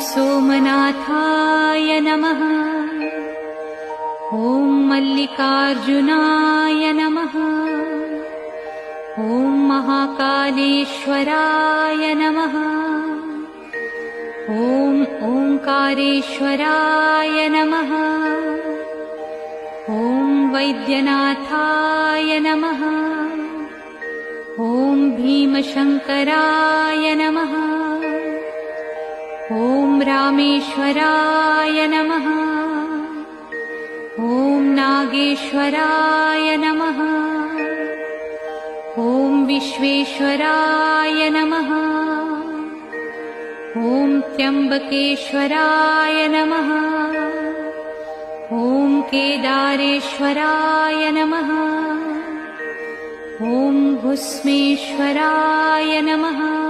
सोमनाथाय नमः। ॐ मल्लिकार्जुनाय नमः। ॐ महाकालेश्वराय नमः। ॐ ओंकारेश्वराय नमः। ॐ वैद्यनाथाय नमः। ॐ भीमशंकराय नमः। ॐ रामेश्वराय नमः। ॐ नागेश्वराय नमः। ॐ विश्वेश्वराय नमः। ॐ त्र्यंबकेश्वराय नमः। ॐ केदारेश्वराय नमः। ॐ भुस्मेश्वराय नमः।